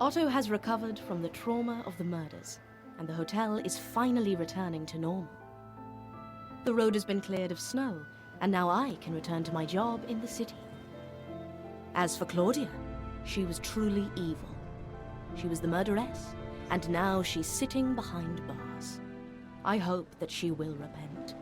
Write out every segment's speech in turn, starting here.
Otto has recovered from the trauma of the murders, and the hotel is finally returning to normal. The road has been cleared of snow, and now I can return to my job in the city. As for Claudia, she was truly evil. She was the murderess, and now she's sitting behind bars. I hope that she will repent.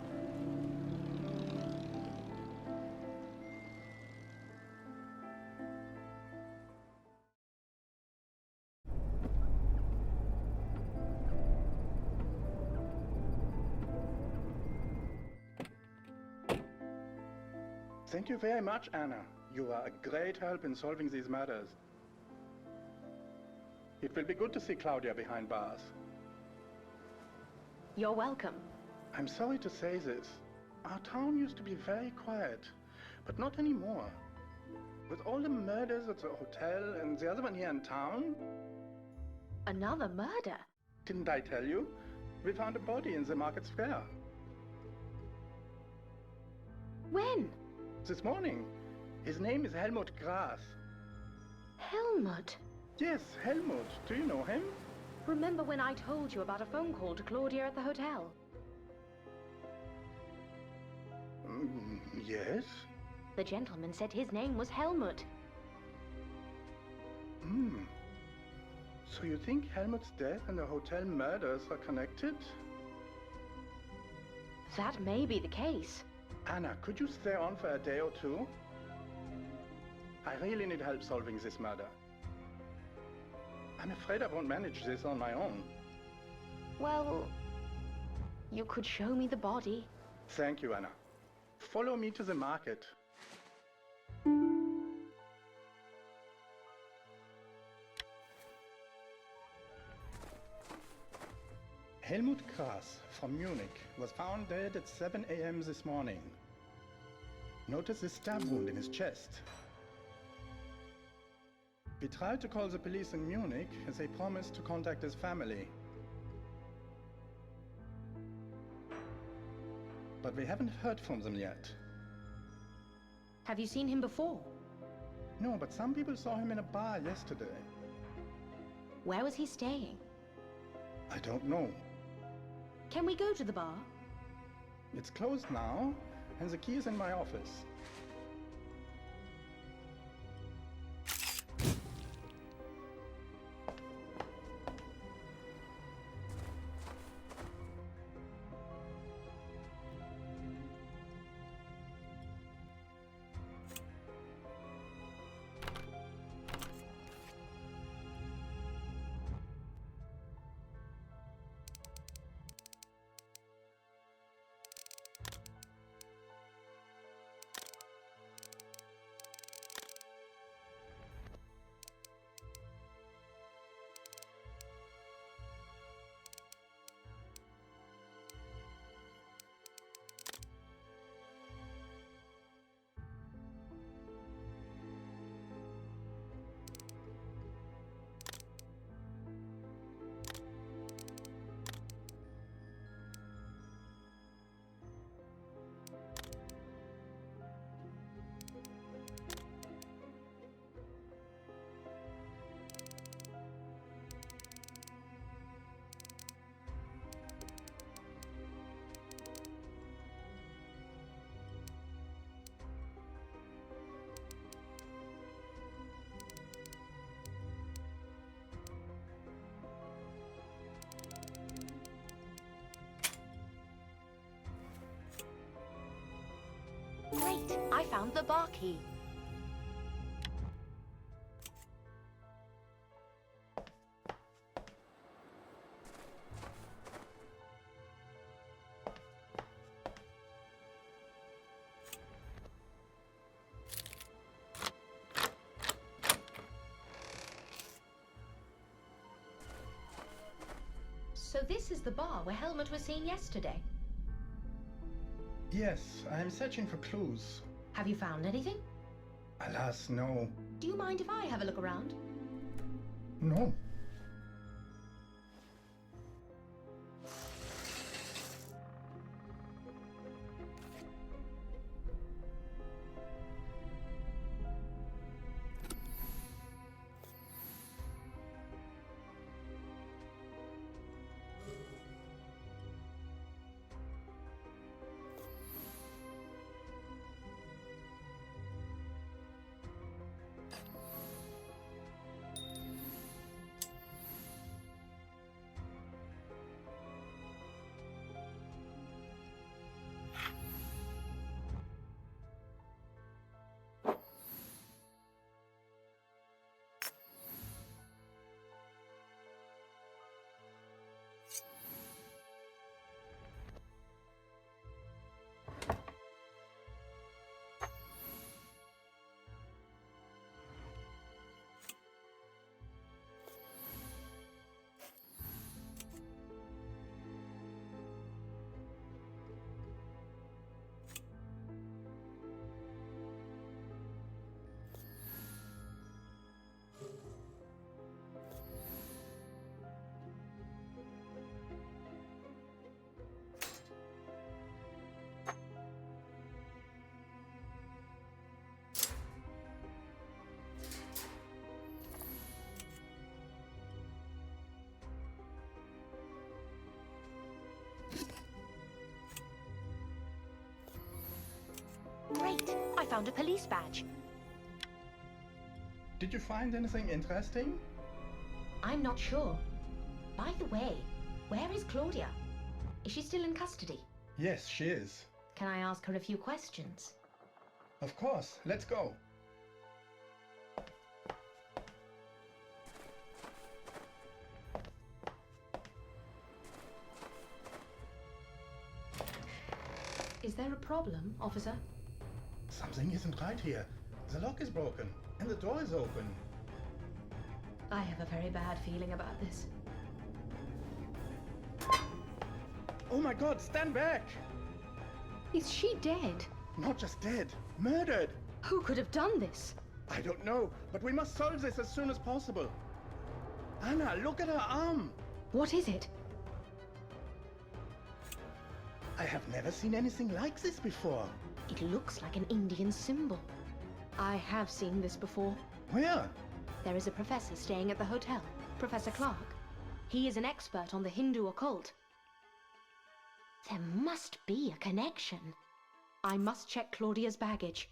Thank you very much, Anna. You are a great help in solving these matters. It will be good to see Claudia behind bars. You're welcome. I'm sorry to say this. Our town used to be very quiet, but not anymore. With all the murders at the hotel and the other one here in town... Another murder? Didn't I tell you? We found a body in the market square. When? This morning. His name is Helmut Gras. Helmut? Yes, Helmut. Do you know him? Remember when I told you about a phone call to Claudia at the hotel? Yes. The gentleman said his name was Helmut. So you think Helmut's death and the hotel murders are connected? That may be the case. Anna, could you stay on for a day or two? I really need help solving this murder. I'm afraid I won't manage this on my own. Well, you could show me the body. Thank you, Anna. Follow me to the market. Helmut Gras from Munich was found dead at 7 a.m. this morning. Notice the stab wound in his chest. We tried to call the police in Munich as they promised to contact his family. But we haven't heard from them yet. Have you seen him before? No, but some people saw him in a bar yesterday. Where was he staying? I don't know. Can we go to the bar? It's closed now, and the key is in my office. Great! I found the bar key. So this is the bar where Helmut was seen yesterday? Yes, I am searching for clues. Have you found anything? Alas, no. Do you mind if I have a look around? No. found a police badge. Did you find anything interesting? I'm not sure. By the way, where is Claudia? Is she still in custody? Yes, she is. Can I ask her a few questions? Of course, let's go. Is there a problem, officer? Something isn't right here. The lock is broken and the door is open. I have a very bad feeling about this. Oh my god, stand back! Is she dead? Not just dead, murdered! Who could have done this? I don't know, but we must solve this as soon as possible. Anna, look at her arm! What is it? I have never seen anything like this before. It looks like an Indian symbol. I have seen this before. Where? There is a professor staying at the hotel, Professor Clark. He is an expert on the Hindu occult. There must be a connection. I must check Claudia's baggage.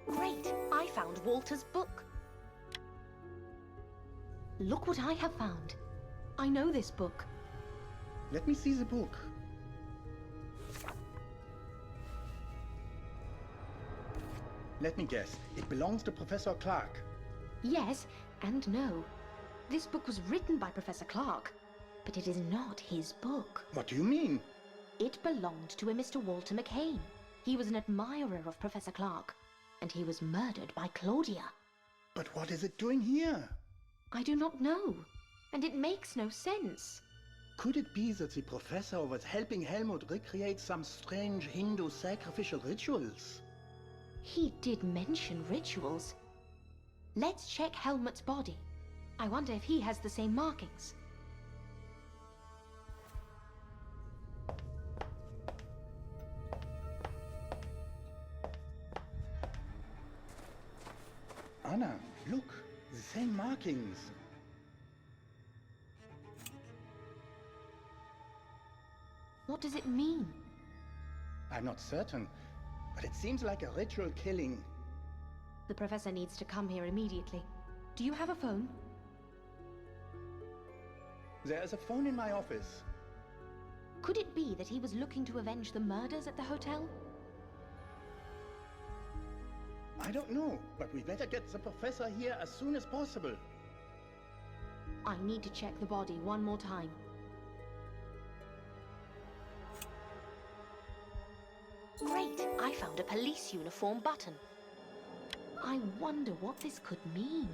Great! I found Walter's book. Look what I have found. I know this book. Let me see the book. Let me guess. It belongs to Professor Clark. Yes and no. This book was written by Professor Clark, but it is not his book. What do you mean? It belonged to a Mr. Walter McCain. He was an admirer of Professor Clark, and he was murdered by Claudia. But what is it doing here? I do not know, and it makes no sense. Could it be that the professor was helping Helmut recreate some strange Hindu sacrificial rituals? He did mention rituals. Let's check Helmut's body. I wonder if he has the same markings. Anna, look, the same markings. What does it mean? I'm not certain, but it seems like a ritual killing. The professor needs to come here immediately. Do you have a phone? There is a phone in my office. Could it be that he was looking to avenge the murders at the hotel? I don't know, but we better get the professor here as soon as possible. I need to check the body one more time. Great! I found a police uniform button. I wonder what this could mean.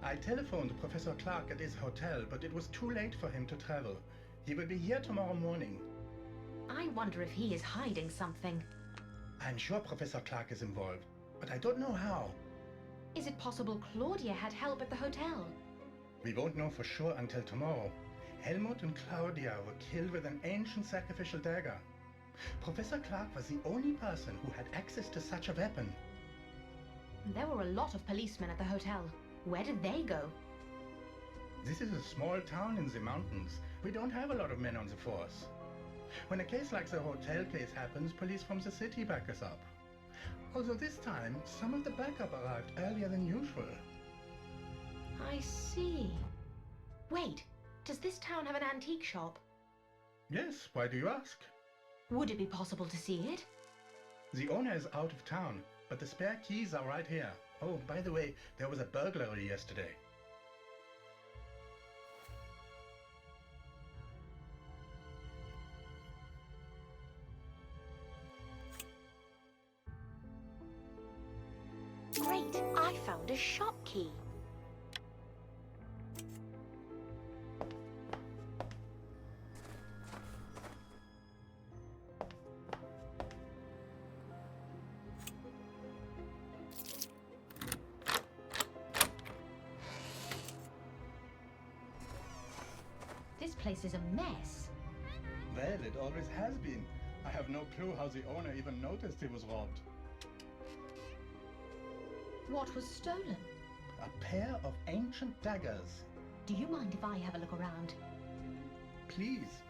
I telephoned Professor Clark at his hotel, but it was too late for him to travel. He will be here tomorrow morning. I wonder if he is hiding something. I'm sure Professor Clark is involved, but I don't know how. Is it possible Claudia had help at the hotel? We won't know for sure until tomorrow. Helmut and Claudia were killed with an ancient sacrificial dagger. Professor Clark was the only person who had access to such a weapon. There were a lot of policemen at the hotel. Where did they go? This is a small town in the mountains. We don't have a lot of men on the force. When a case like the hotel case happens, police from the city back us up. Although this time, some of the backup arrived earlier than usual. I see. Wait, does this town have an antique shop? Yes, why do you ask? Would it be possible to see it? The owner is out of town, but the spare keys are right here. Oh, by the way, there was a burglary yesterday. Great, I found a shop key. This place is a mess. Well, it always has been. I have no clue how the owner even noticed he was robbed. What was stolen? A pair of ancient daggers. Do you mind if I have a look around? Please.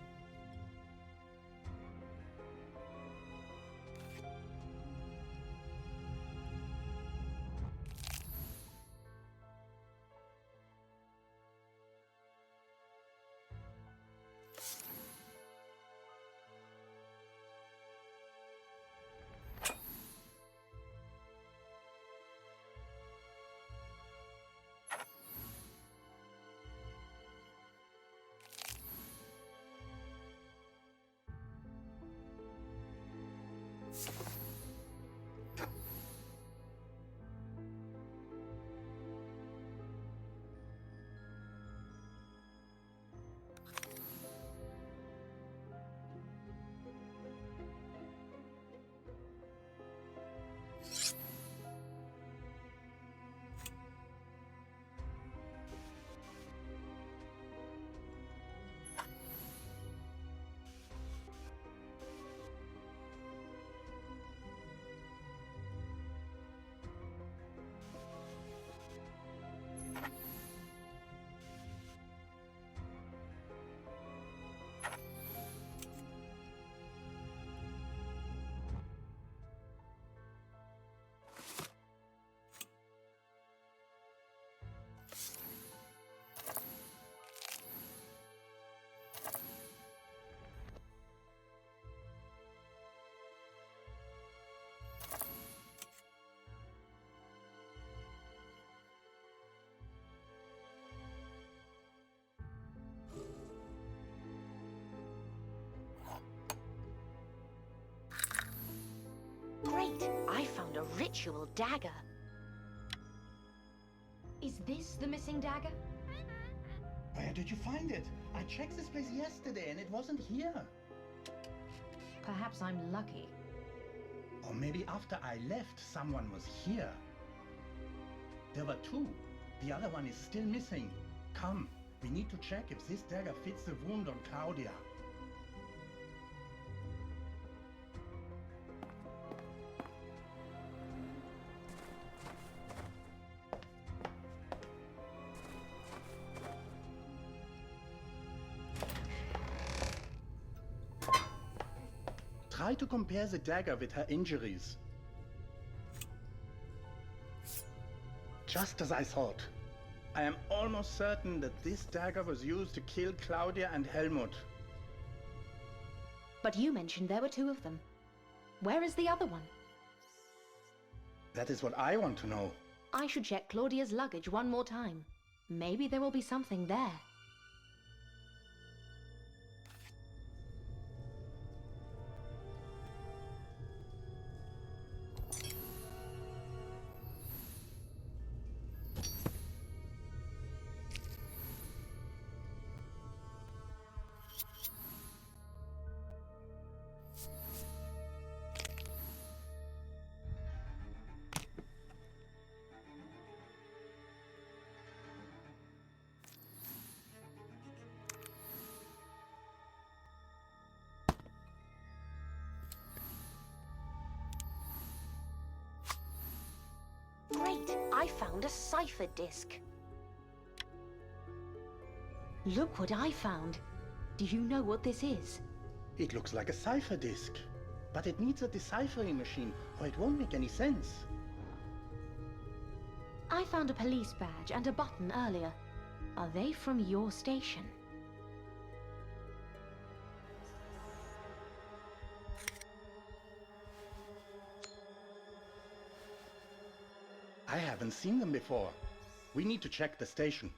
I found a ritual dagger. Is this the missing dagger? Where did you find it? I checked this place yesterday and it wasn't here. Perhaps I'm lucky. Or maybe after I left, someone was here. There were two. The other one is still missing. Come, we need to check if this dagger fits the wound on Claudia. Try to compare the dagger with her injuries. Just as I thought. I am almost certain that this dagger was used to kill Claudia and Helmut. But you mentioned there were two of them. Where is the other one? That is what I want to know. I should check Claudia's luggage one more time. Maybe there will be something there. Great! I found a cipher disk. Look what I found. Do you know what this is? It looks like a cipher disk. But it needs a deciphering machine or it won't make any sense. I found a police badge and a button earlier. Are they from your station? I haven't seen them before. We need to check the station.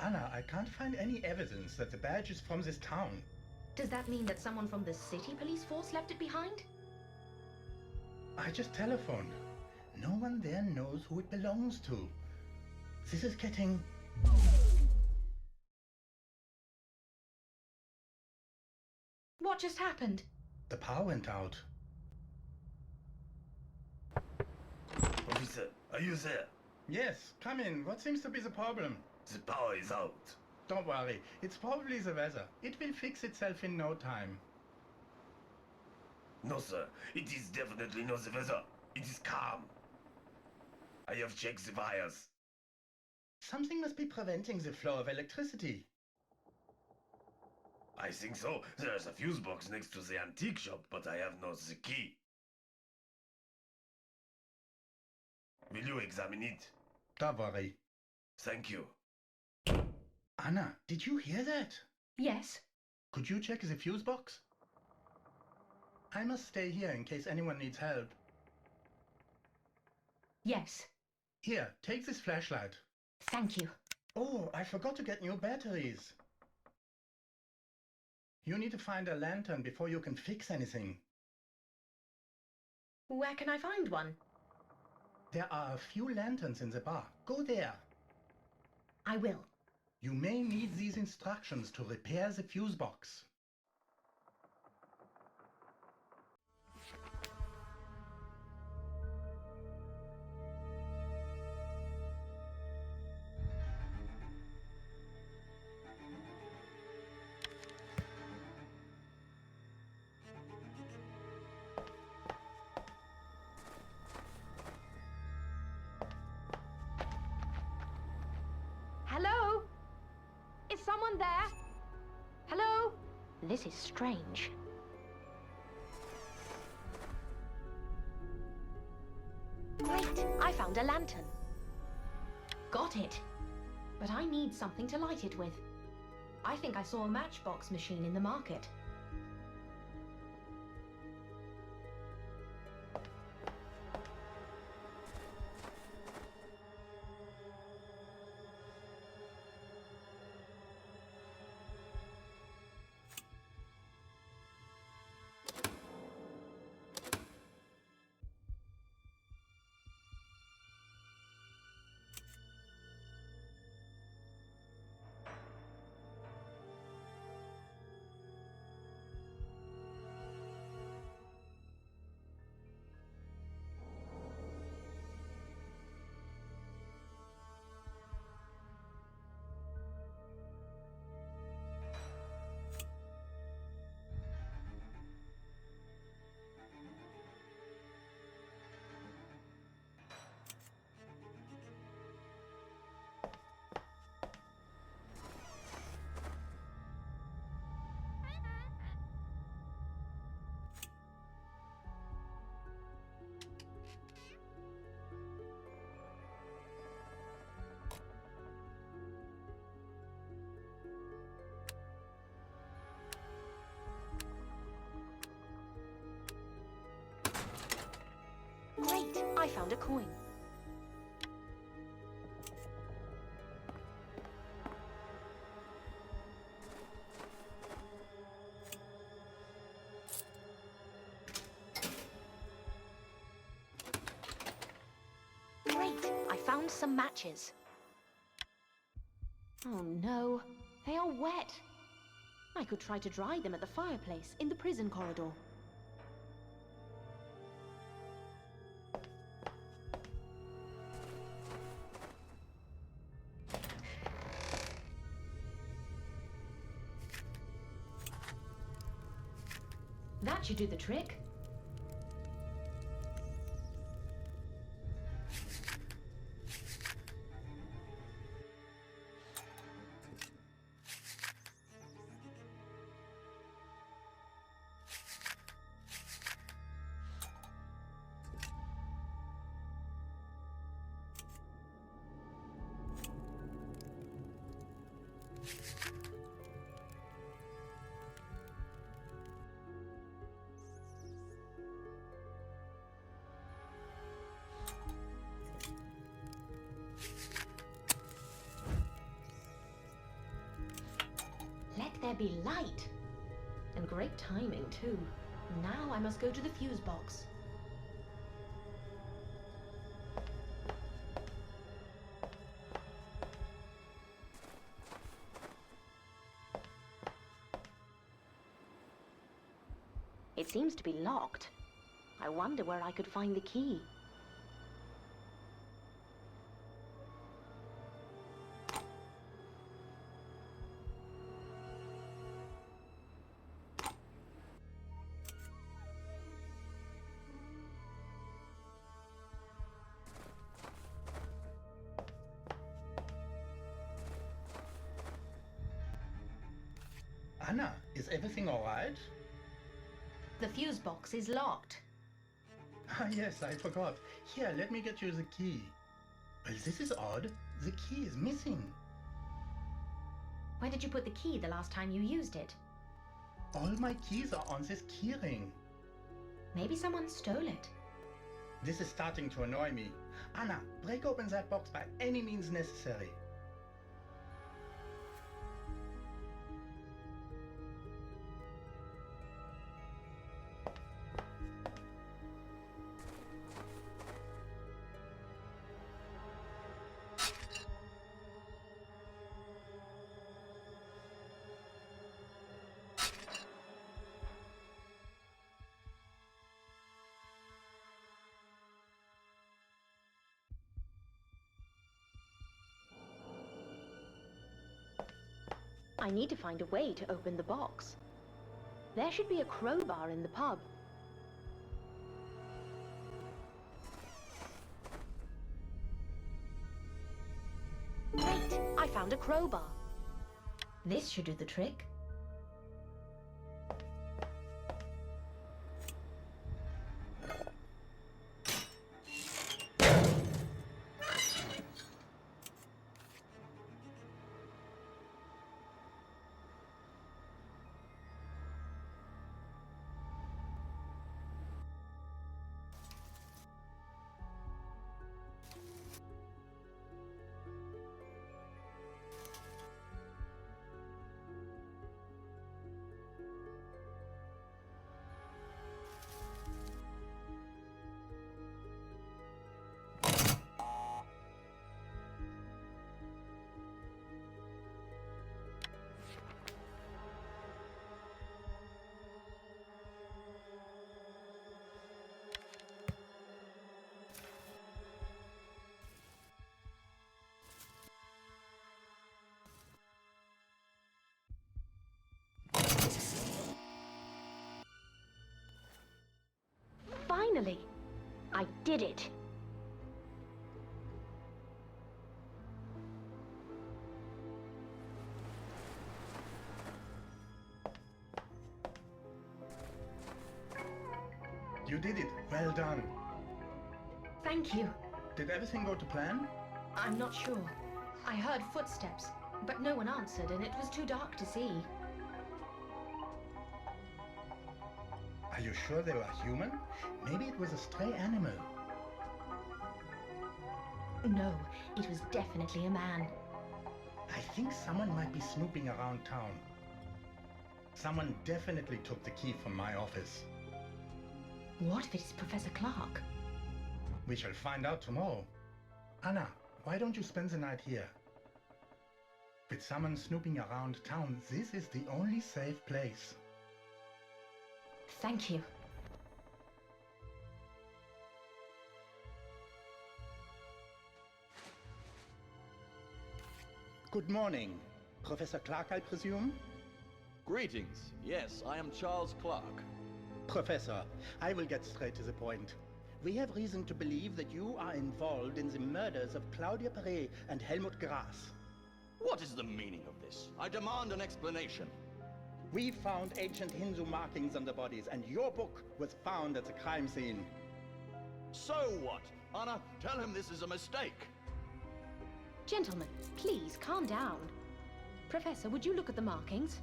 Anna, I can't find any evidence that the badge is from this town. Does that mean that someone from the city police force left it behind? I just telephoned. No one there knows who it belongs to. This is getting... What just happened? The power went out. Officer, are you there? Yes, come in. What seems to be the problem? The power is out. Don't worry. It's probably the weather. It will fix itself in no time. No, sir. It is definitely not the weather. It is calm. I have checked the wires. Something must be preventing the flow of electricity. I think so. There is a fuse box next to the antique shop, but I have not the key. Will you examine it? Don't worry. Thank you. Anna, did you hear that? Yes. Could you check the fuse box? I must stay here in case anyone needs help. Yes. Here, take this flashlight. Thank you. Oh, I forgot to get new batteries. You need to find a lantern before you can fix anything. Where can I find one? There are a few lanterns in the bar. Go there. I will. You may need these instructions to repair the fuse box. Hello? Is someone there? Hello? This is strange. Great! I found a lantern. Got it. But I need something to light it with. I think I saw a matchbox machine in the market. I found a coin. Great! I found some matches. Oh no, they are wet. I could try to dry them at the fireplace in the prison corridor. That should do the trick. Let there be light. And great timing, too. Now I must go to the fuse box. It seems to be locked. I wonder where I could find the key. Anna, is everything all right? The fuse box is locked. Ah, yes, I forgot. Here, let me get you the key. Well, this is odd. The key is missing. Where did you put the key the last time you used it? All my keys are on this keyring. Maybe someone stole it. This is starting to annoy me. Anna, break open that box by any means necessary. I need to find a way to open the box. There should be a crowbar in the pub. Great! I found a crowbar. This should do the trick. Finally! I did it! You did it. Well done. Thank you. Did everything go to plan? I'm not sure. I heard footsteps, but no one answered and it was too dark to see. Are you sure they were human? Maybe it was a stray animal. No, it was definitely a man. I think someone might be snooping around town. Someone definitely took the key from my office. What if it's Professor Clark? We shall find out tomorrow. Anna, why don't you spend the night here? With someone snooping around town, this is the only safe place. Thank you. Good morning. Professor Clark, I presume? Greetings. Yes, I am Charles Clark. Professor, I will get straight to the point. We have reason to believe that you are involved in the murders of Claudia Perret and Helmut Grass. What is the meaning of this? I demand an explanation. We found ancient Hindu markings on the bodies, and your book was found at the crime scene. So what? Anna, tell him this is a mistake. Gentlemen, please calm down. Professor, would you look at the markings?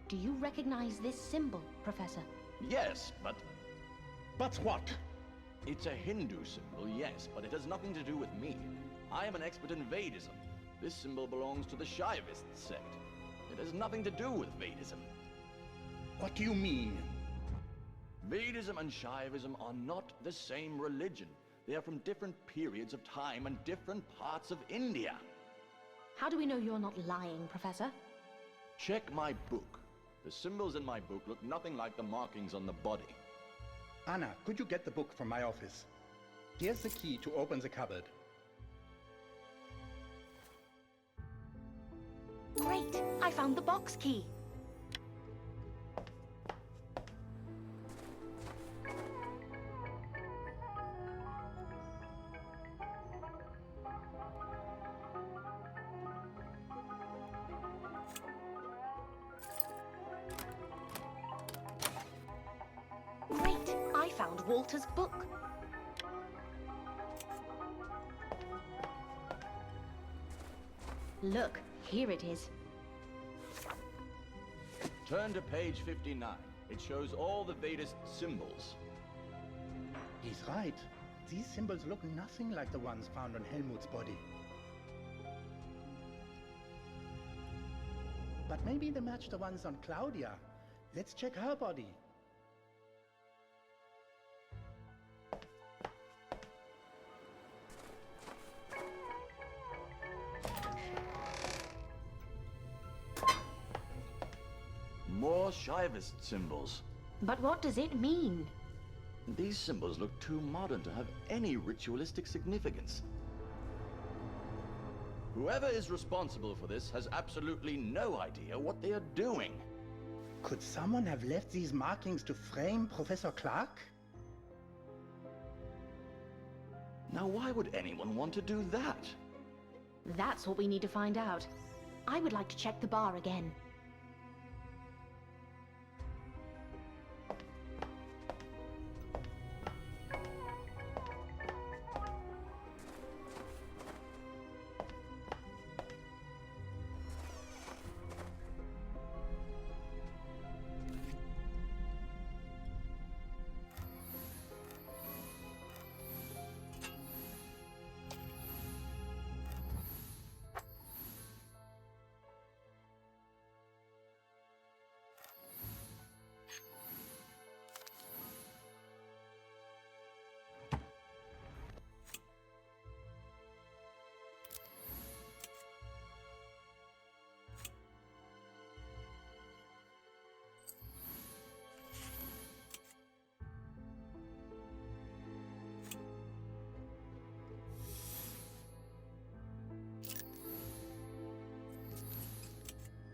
Do you recognize this symbol, Professor? Yes, but But what? it's a Hindu symbol, yes, but it has nothing to do with me. I am an expert in Vedism. This symbol belongs to the Shaivist sect. It has nothing to do with Vedism. What do you mean? Vedism and Shaivism are not the same religion. They are from different periods of time and different parts of India. How do we know you're not lying, Professor? Check my book. The symbols in my book look nothing like the markings on the body. Anna, could you get the book from my office? Here's the key to open the cupboard. Great! I found the box key. Great! I found Walter's book. Look, here it is. Turn to page 59. It shows all the Vedist symbols. He's right. These symbols look nothing like the ones found on Helmut's body. But maybe they match the ones on Claudia. Let's check her body. More Shaivist symbols. But what does it mean? These symbols look too modern to have any ritualistic significance. Whoever is responsible for this has absolutely no idea what they are doing. Could someone have left these markings to frame Professor Clark? Now, why would anyone want to do that? That's what we need to find out. I would like to check the bar again.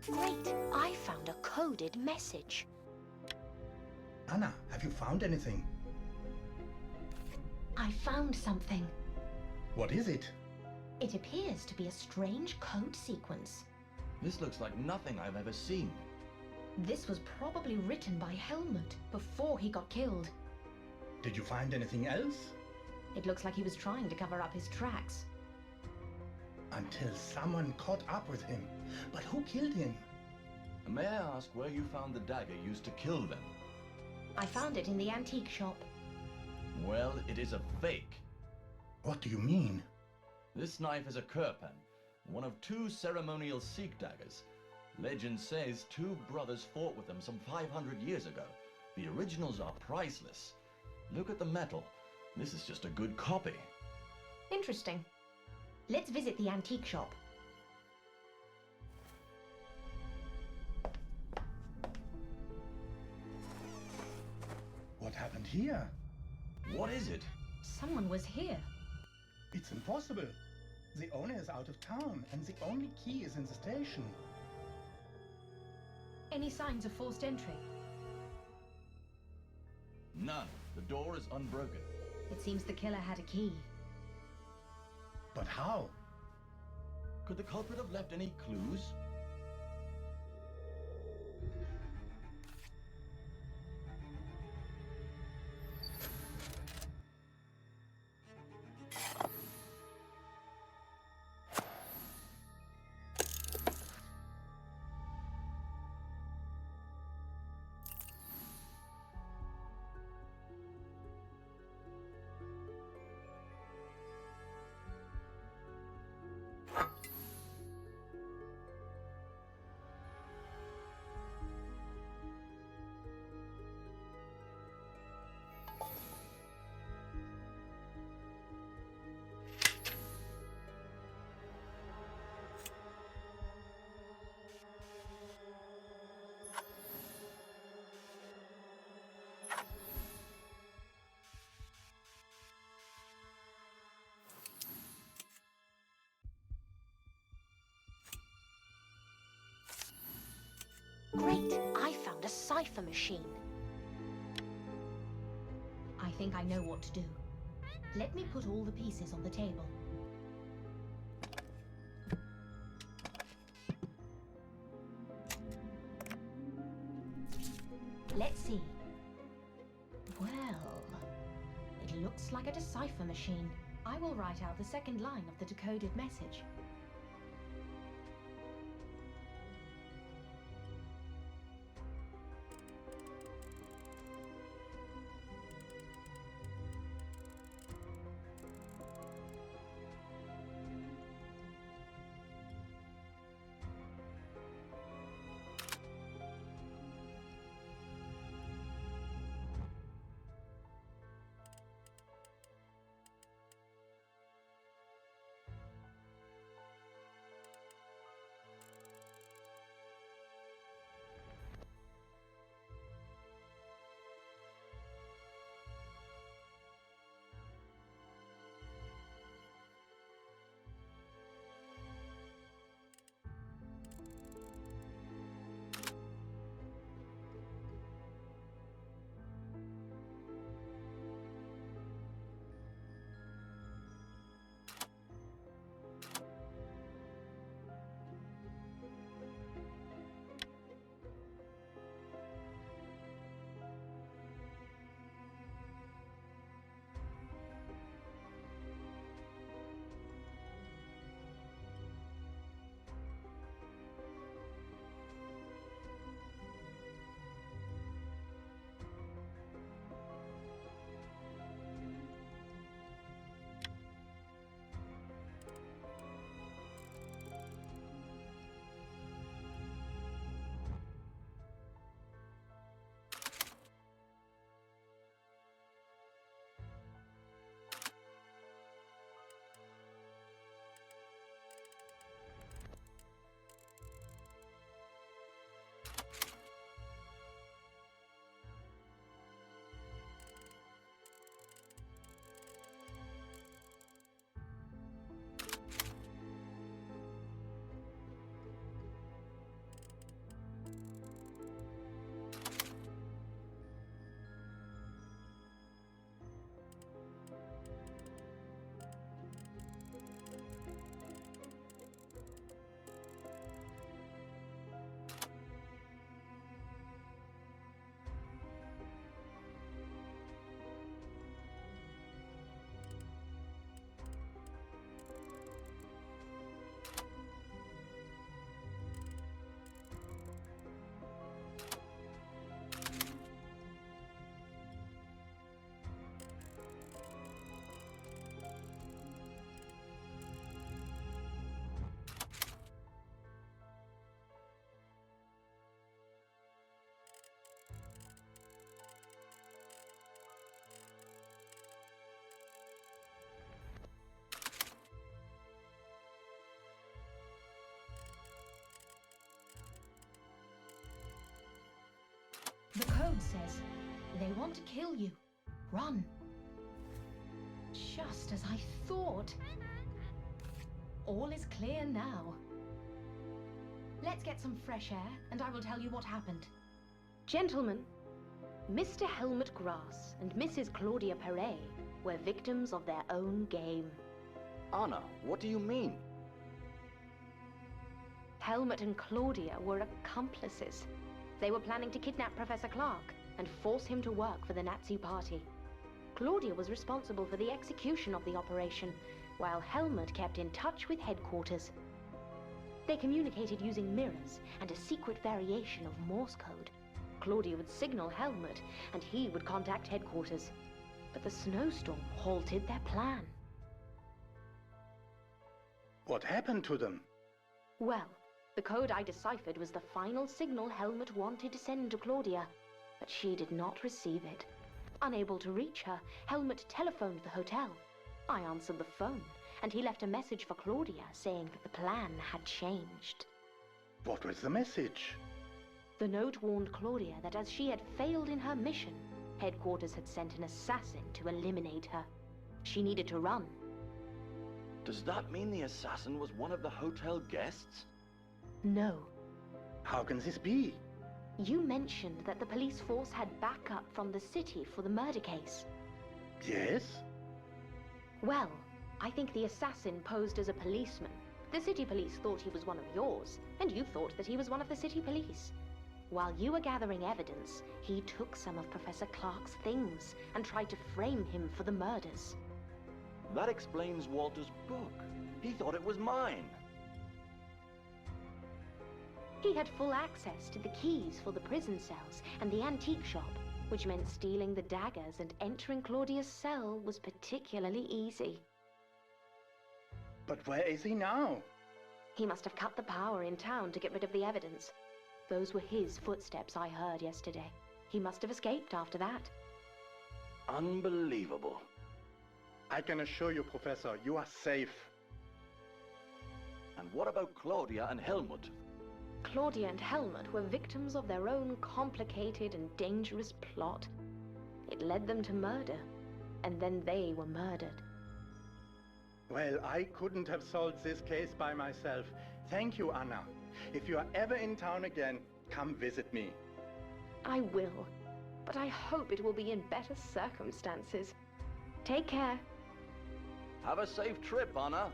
Great! I found a coded message. Anna, have you found anything? I found something. What is it? It appears to be a strange code sequence. This looks like nothing I've ever seen. This was probably written by Helmut before he got killed. Did you find anything else? It looks like he was trying to cover up his tracks. Until someone caught up with him. But who killed him? May I ask where you found the dagger used to kill them? I found it in the antique shop. Well, it is a fake. What do you mean? This knife is a Kirpan, one of 2 ceremonial Sikh daggers. Legend says 2 brothers fought with them some 500 years ago. The originals are priceless. Look at the metal. This is just a good copy. Interesting. Let's visit the antique shop. What happened here? What is it? Someone was here. It's impossible. The owner is out of town, and the only key is in the station. Any signs of forced entry? None. The door is unbroken. It seems the killer had a key. But how? Could the culprit have left any clues? Great! I found a cipher machine. I think I know what to do. Let me put all the pieces on the table. Let's see. Well, it looks like a decipher machine. I will write out the second line of the decoded message. code says. They want to kill you. Run. Just as I thought. All is clear now. Let's get some fresh air, and I will tell you what happened. Gentlemen, Mr. Helmut Grass and Mrs. Claudia Perret were victims of their own game. Anna, what do you mean? Helmut and Claudia were accomplices. They were planning to kidnap Professor Clark and force him to work for the Nazi Party. Claudia was responsible for the execution of the operation, while Helmut kept in touch with headquarters. They communicated using mirrors and a secret variation of Morse code. Claudia would signal Helmut, and he would contact headquarters. But the snowstorm halted their plan. What happened to them? Well, the code I deciphered was the final signal Helmut wanted to send to Claudia, but she did not receive it. Unable to reach her, Helmut telephoned the hotel. I answered the phone, and he left a message for Claudia saying that the plan had changed. What was the message? The note warned Claudia that as she had failed in her mission, headquarters had sent an assassin to eliminate her. She needed to run. Does that mean the assassin was one of the hotel guests? No. How can this be? You mentioned that the police force had backup from the city for the murder case. Yes? Well, I think the assassin posed as a policeman. The city police thought he was one of yours, and you thought that he was one of the city police. While you were gathering evidence, he took some of Professor Clark's things and tried to frame him for the murders. That explains Walter's book. He thought it was mine. He had full access to the keys for the prison cells and the antique shop, which meant stealing the daggers and entering Claudia's cell was particularly easy. But where is he now? He must have cut the power in town to get rid of the evidence. Those were his footsteps I heard yesterday. He must have escaped after that. Unbelievable. I can assure you, Professor, you are safe. And what about Claudia and Helmut? Claudia and Helmut were victims of their own complicated and dangerous plot. It led them to murder, and then they were murdered. Well, I couldn't have solved this case by myself. Thank you, Anna. If you are ever in town again, come visit me. I will, but I hope it will be in better circumstances. Take care. Have a safe trip, Anna.